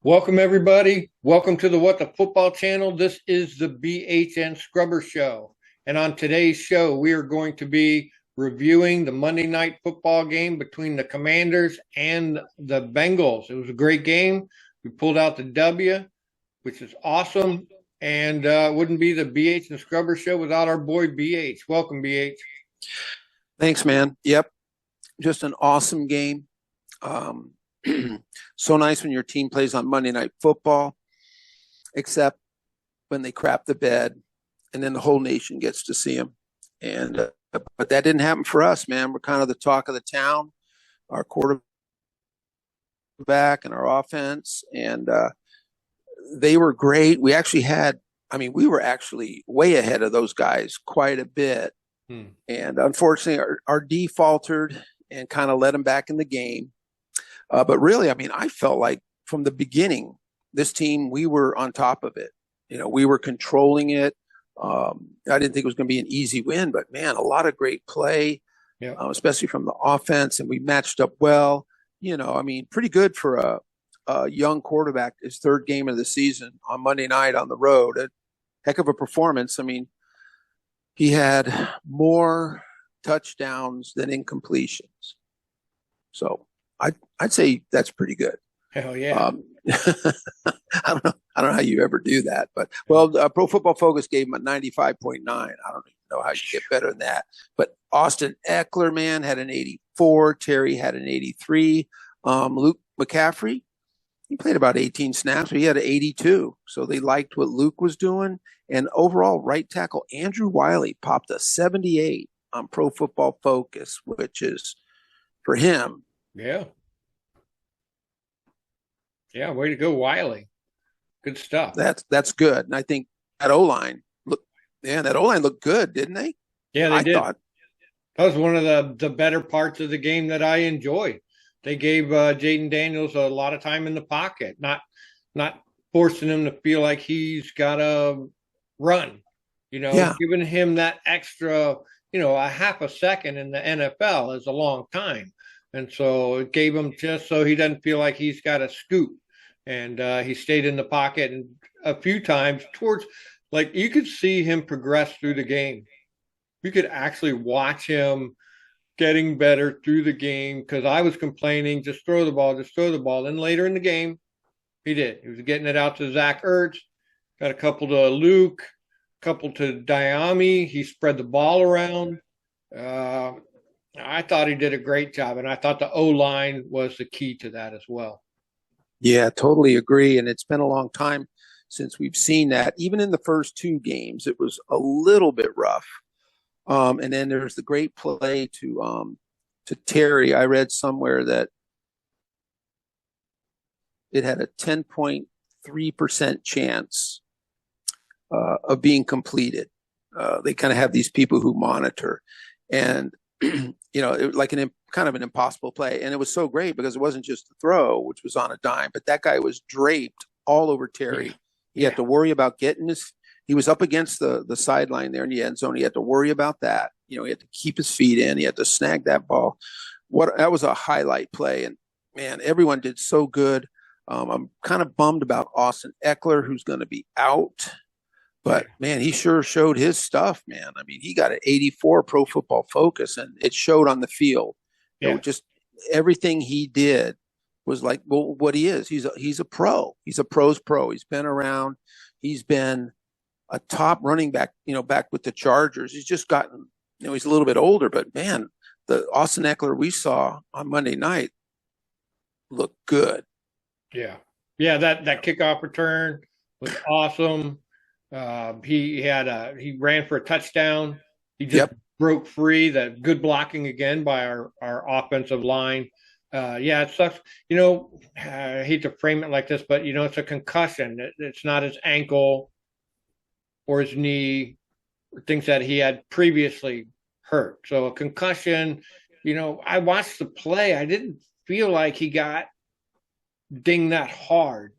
Welcome, everybody. Welcome to the What the Football channel. This is the BHN Scrubber Show. And on today's show, we are going to be reviewing the Monday night football game between the Commanders and the Bengals. It was a great game. We pulled out the W, which is awesome. And wouldn't be the BH and Scrubber Show without our boy BH. Welcome, BH. Thanks, man. Yep. Just an awesome game. So nice when your team plays on Monday Night Football, except when they crap the bed and then the whole nation gets to see them. And but that didn't happen for us, man. We're kind of the talk of the town, our quarterback and our offense. And they were great. We actually had, we were actually way ahead of those guys quite a bit. And unfortunately, our D faltered and kind of let them back in the game. But really, I felt like from the beginning, this team, we were on top of it. We were controlling it. I didn't think it was going to be an easy win, but man, a lot of great play, especially from the offense. And we matched up well. Pretty good for a young quarterback, his third game of the season on Monday night on the road. A heck of a performance. He had more touchdowns than incompletions. So I'd say that's pretty good. Hell yeah. I don't know how you ever do that, but Pro Football Focus gave him a 95.9. I don't even know how you get better than that. But Austin Eckler, man, had an 84. Terry had an 83. Luke McCaffrey, he played about 18 snaps, but he had an 82. So they liked what Luke was doing. And overall, right tackle Andrew Wiley popped a 78 on Pro Football Focus, which is for him. Yeah. Yeah, way to go, Wiley. Good stuff. That's good. And I think that O-line looked good, didn't they? Yeah, they did. That was one of the better parts of the game that I enjoyed. They gave Jaden Daniels a lot of time in the pocket, not forcing him to feel like he's got to run, giving him that extra, a half a second in the NFL is a long time. And so it gave him just so he doesn't feel like he's got to scoop. And he stayed in the pocket and a few times towards, like, you could see him progress through the game. You could actually watch him getting better through the game because I was complaining, just throw the ball, just throw the ball. Then later in the game, he did. He was getting it out to Zach Ertz, got a couple to Luke, a couple to Diami. He spread the ball around. I thought he did a great job, and I thought the O-line was the key to that as well. Yeah, totally agree. And it's been a long time since we've seen that. Even in the first two games, it was a little bit rough. And then there's the great play to Terry. I read somewhere that it had a 10.3% chance of being completed. They kind of have these people who monitor, and it was like kind of an impossible play. And it was so great because it wasn't just the throw, which was on a dime, but that guy was draped all over Terry. He had to worry about he was up against the sideline there in the end zone. He had to worry about that. He had to keep his feet in. He had to snag that ball. That was a highlight play. And man, everyone did so good. I'm kind of bummed about Austin Eckler, who's going to be out. But, man, he sure showed his stuff, man. He got an 84 Pro Football Focus, and it showed on the field. Just everything he did was like, well, what he is. He's a pro. He's a pro's pro. He's been around. He's been a top running back, back with the Chargers. He's just gotten, he's a little bit older. But, man, the Austin Eckler we saw on Monday night looked good. Yeah. Yeah, that kickoff return was awesome. He ran for a touchdown. He just broke free. That good blocking again by our offensive line. It sucks. I hate to frame it like this, but it's a concussion. It's not his ankle or his knee or things that he had previously hurt. So a concussion. I watched the play. I didn't feel like he got dinged that hard.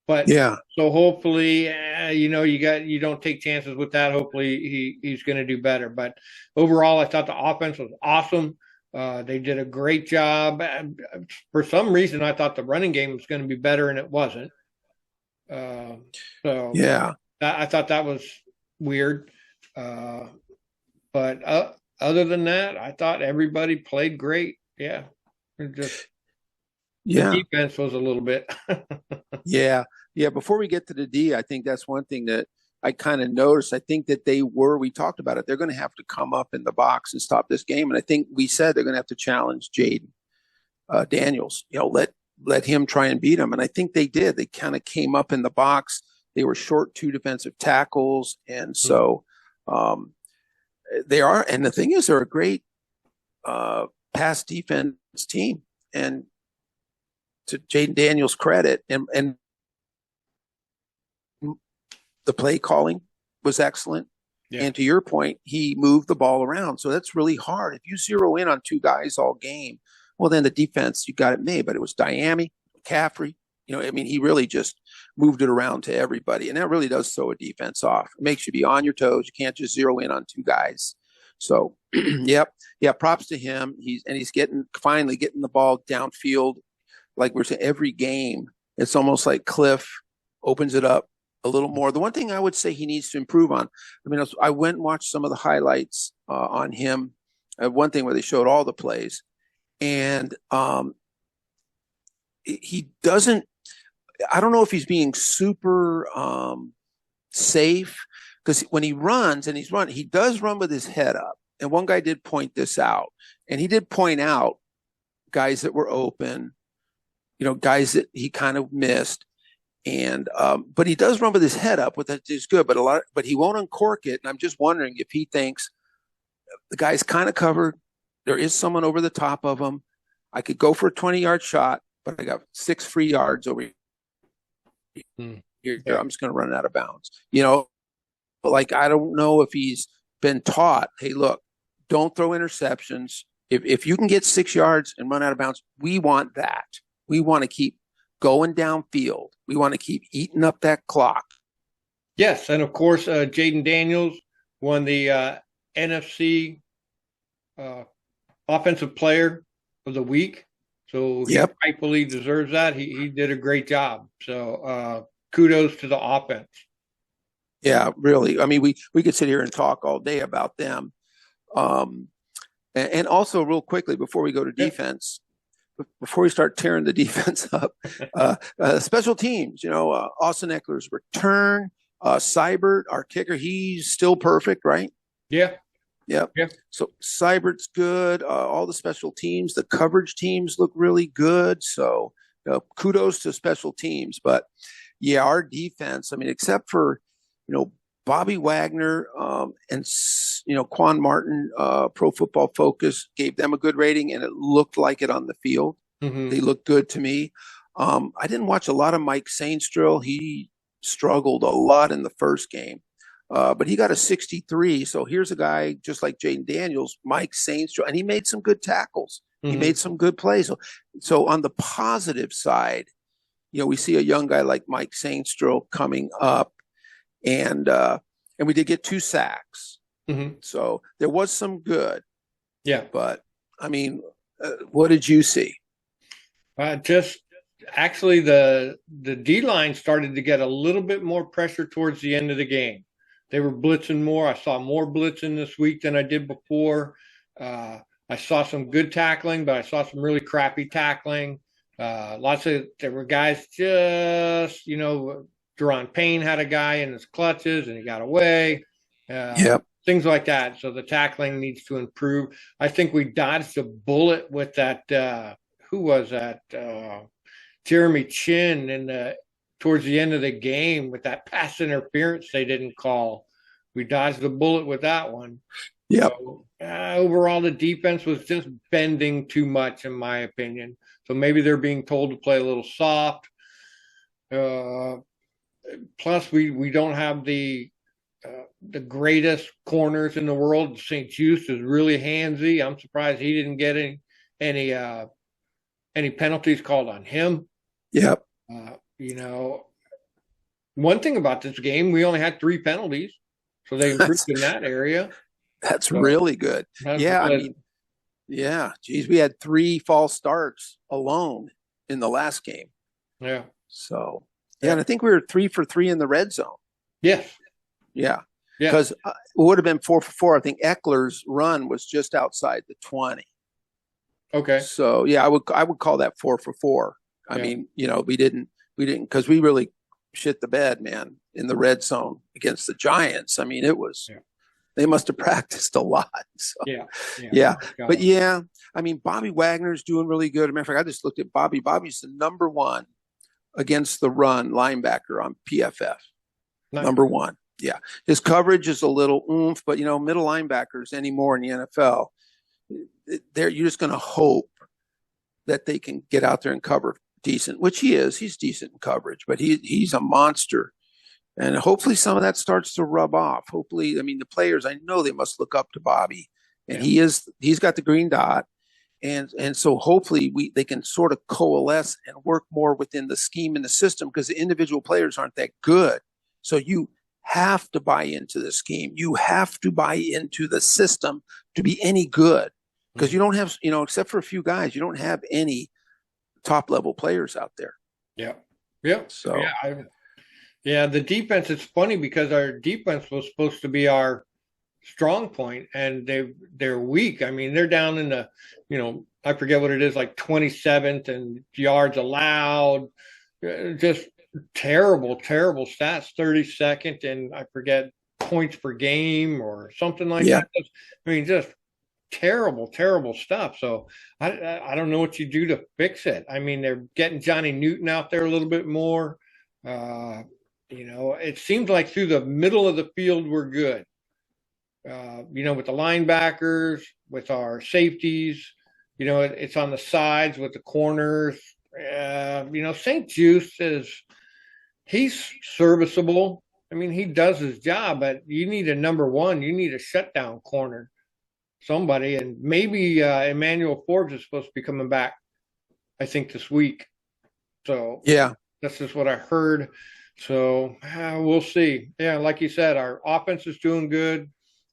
But so hopefully, you don't take chances with that. Hopefully he's going to do better. But overall, I thought the offense was awesome. They did a great job. For some reason, I thought the running game was going to be better, and it wasn't. Uh, so Yeah. I thought that was weird. Uh, but other than that, I thought everybody played great. Yeah, it just the Yeah. defense was a little bit. Yeah. Yeah. Before we get to the D, I think that's one thing that I kind of noticed. I think that we talked about it. They're going to have to come up in the box and stop this game. And I think we said they're going to have to challenge Jaden Daniels, let him try and beat him. And I think they did. They kind of came up in the box. They were short two defensive tackles. And so um, they are. And the thing is, they're a great pass defense team. And to Jaden Daniels' credit, and the play calling was excellent. Yeah. And to your point, he moved the ball around. So that's really hard. If you zero in on two guys all game, well, then the defense, you got it made. But it was Diami, McCaffrey. He really just moved it around to everybody. And that really does throw a defense off. It makes you be on your toes. You can't just zero in on two guys. So, yep. Yeah, props to him. He's finally getting the ball downfield. Like we're saying, every game, it's almost like Cliff opens it up a little more. The one thing I would say he needs to improve on, I went and watched some of the highlights on him. One thing where they showed all the plays, and he doesn't. I don't know if he's being super safe, because when he runs and he does run with his head up. And one guy did point this out, and he did point out guys that were open, guys that he kind of missed. And but he does run with his head up, with that is good. But he won't uncork it. And I'm just wondering if he thinks the guy's kind of covered. There is someone over the top of him. I could go for a 20-yard shot, but I got 6 free yards over here. Yeah. I'm just going to run out of bounds. But like, I don't know if he's been taught, hey, look, don't throw interceptions. If you can get 6 yards and run out of bounds, we want that. We want to keep going downfield. We want to keep eating up that clock. Yes, and of course, Jaden Daniels won the NFC Offensive Player of the Week, so he rightfully deserves that. He did a great job. So kudos to the offense. Yeah, really. I mean, we could sit here and talk all day about them. And also, real quickly, before we go to defense, before we start tearing the defense up, special teams, Austin Eckler's return, Seibert, our kicker, he's still perfect, right? Yeah. Yep. Yeah. So Seibert's good. All the special teams, the coverage teams look really good. So kudos to special teams. But yeah, our defense, except for, Bobby Wagner and, Quan Martin, Pro Football Focus gave them a good rating, and it looked like it on the field. Mm-hmm. They looked good to me. I didn't watch a lot of Mike Sainstrill. He struggled a lot in the first game, but he got a 63. So here's a guy just like Jaden Daniels, Mike Sainstrill, and he made some good tackles. Mm-hmm. He made some good plays. So on the positive side, we see a young guy like Mike Sainstrill coming up. And we did get 2 sacks. Mm-hmm. So there was some good. Yeah. But, what did you see? Just actually the D-line started to get a little bit more pressure towards the end of the game. They were blitzing more. I saw more blitzing this week than I did before. I saw some good tackling, but I saw some really crappy tackling. There were guys just, Deron Payne had a guy in his clutches and he got away. Things like that. So the tackling needs to improve. I think we dodged a bullet with that. Who was that? Jeremy Chin towards the end of the game with that pass interference they didn't call. We dodged the bullet with that one. Yeah. So, overall, the defense was just bending too much, in my opinion. So maybe they're being told to play a little soft. Plus, we don't have the greatest corners in the world. St. Just is really handsy. I'm surprised he didn't get any penalties called on him. Yep. One thing about this game, we only had 3 penalties, so they improved in that area. That's really good. Yeah, geez, we had 3 false starts alone in the last game. Yeah. So, Yeah, and I think we were 3 for 3 in the red zone. Yes. Yeah, Yeah. because it would have been 4 for 4. I think Eckler's run was just outside the 20. Okay. So yeah, I would call that 4 for 4. I mean, we didn't because we really shit the bed, man, in the red zone against the Giants. I mean, it was they must have practiced a lot. So, yeah. But yeah, I mean, Bobby Wagner's doing really good. As a matter of fact, I just looked at Bobby. Bobby's the number 1 against the run linebacker on PFF. Nice. Number 1. Yeah. His coverage is a little oomph, but middle linebackers anymore in the NFL, you're just going to hope that they can get out there and cover decent, which he is. He's decent in coverage, but he's a monster. And hopefully some of that starts to rub off. Hopefully, I mean, the players, I know they must look up to Bobby, and he's got the green dot. And so hopefully they can sort of coalesce and work more within the scheme and the system, because the individual players aren't that good. So you have to buy into the scheme. You have to buy into the system to be any good, because you don't have, except for a few guys, you don't have any top level players out there. Yeah. Yeah. So the defense, it's funny because our defense was supposed to be our strong point, and they're weak. I mean, they're down in the, I forget what it is, like 27th and yards allowed, just terrible stats, 32nd, and I forget points per game or something like that. I mean, just terrible stuff. So I don't know what you do to fix it. I mean, they're getting Johnny Newton out there a little bit more. It seems like through the middle of the field we're good. With the linebackers, with our safeties, it's on the sides with the corners. St. Juice he's serviceable. I mean, he does his job, but you need a number 1. You need a shutdown corner, somebody. And maybe Emmanuel Forbes is supposed to be coming back, I think, this week. So yeah, that's just what I heard. So we'll see. Yeah, like you said, our offense is doing good.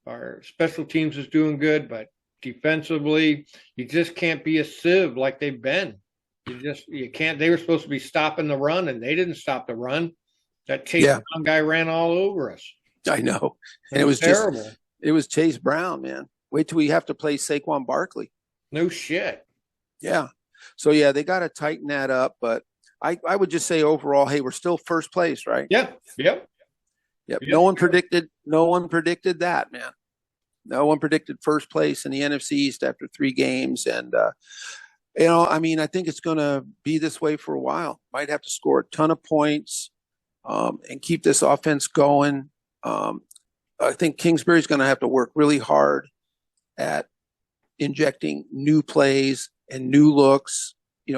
Our special teams is doing good, but defensively, you just can't be a sieve like they've been. You can't. They were supposed to be stopping the run, and they didn't stop the run. That Chase Brown guy ran all over us. I know, and it was terrible. It was Chase Brown, man. Wait till we have to play Saquon Barkley. No shit. Yeah. So they got to tighten that up, but I would just say overall, hey, we're still first place, right? Yep. No one predicted that, man. No one predicted first place in the NFC East after 3 games. And, I mean, I think it's going to be this way for a while. Might have to score a ton of points and keep this offense going. I think Kingsbury's going to have to work really hard at injecting new plays and new looks,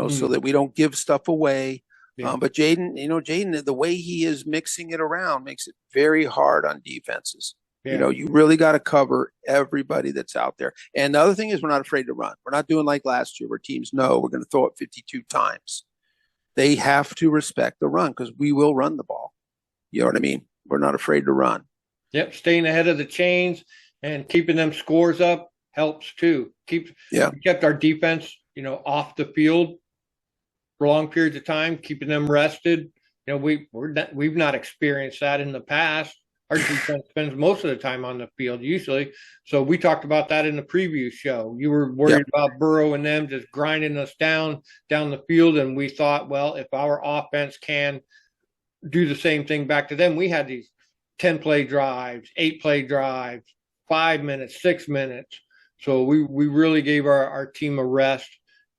so that we don't give stuff away. Yeah. But Jaden, the way he is mixing it around makes it very hard on defenses. Yeah. You really got to cover everybody that's out there. And the other thing is, we're not afraid to run. We're not doing like last year where teams know we're going to throw it 52 times. They have to respect the run, because we will run the ball. You know what I mean? We're not afraid to run. Yep. Staying ahead of the chains and keeping them scores up helps too. We kept our defense, off the field for long periods of time, keeping them rested. We've not experienced that in the past. Our defense spends most of the time on the field usually. So we talked about that in the preview show. You were worried about Burrow and them just grinding us down the field, and we thought, well, if our offense can do the same thing back to them, we had these 10-play drives, 8-play drives, 5 minutes, 6 minutes. So we really gave our team a rest.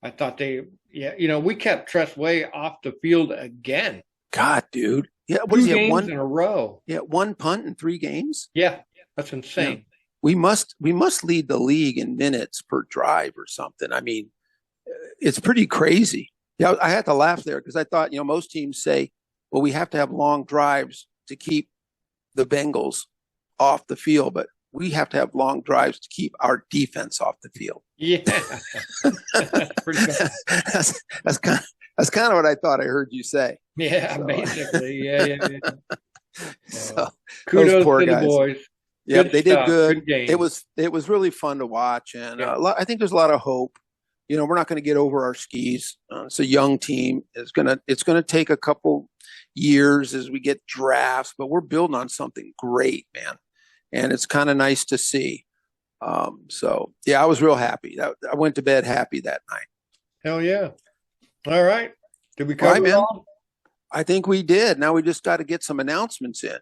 I thought we kept Tress Way off the field again. God, dude. Yeah, what is it? 1 in a row. Yeah, 1 punt in 3 games. Yeah, that's insane. Yeah. We must lead the league in minutes per drive or something. I mean, it's pretty crazy. Yeah, I had to laugh there because I thought, most teams say, well, we have to have long drives to keep the Bengals off the field, but we have to have long drives to keep our defense off the field. Yeah, that's pretty good. That's kind of what I thought I heard you say. Yeah, so. Basically, yeah. So kudos to the boys. Yeah, they did good. It was really fun to watch, and I think there's a lot of hope. We're not going to get over our skis. It's a young team. It's gonna take a couple years as we get drafts, but we're building on something great, man. And it's kind of nice to see. So yeah, I was real happy. I went to bed happy that night. Hell yeah. All right. Did we All right, cover it man. all? I think we did. Now we just got to get some announcements in.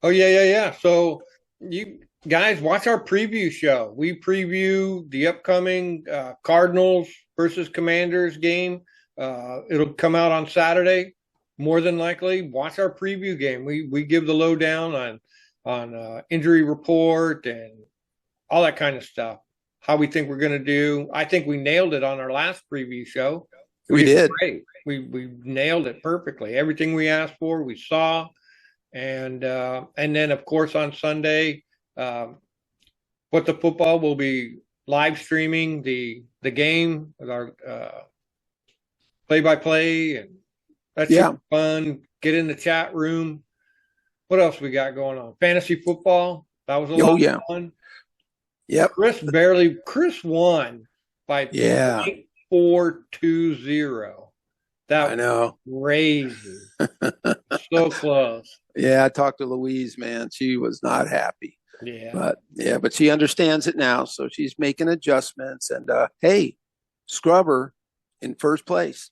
Oh yeah. So you guys watch our preview show. We preview the upcoming Cardinals versus Commanders game. It'll come out on Saturday, more than likely. Watch our preview game. We give the lowdown on injury report and all that kind of stuff. How we think we're going to do. I think we nailed it on our last preview show. We did. Great. We nailed it perfectly. Everything we asked for, we saw. And then of course on Sunday, what the football will be live streaming the game with our play by play, and that's fun. Get in the chat room. What else we got going on? Fantasy football. That was a lot of fun. Yep. Chris won by 0.420. That I know. Crazy. So close. Yeah, I talked to Louise, man. She was not happy. Yeah. But she understands it now, so she's making adjustments. And hey, Scrubber in first place,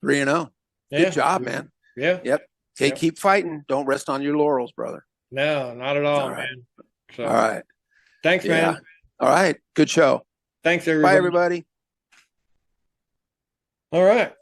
3-0. Good job, man. Yeah. Yep. Okay, keep fighting. Don't rest on your laurels, brother. No, not at all, man. So, all right. Thanks, man. All right. Good show. Thanks, everybody. Bye, everybody. All right.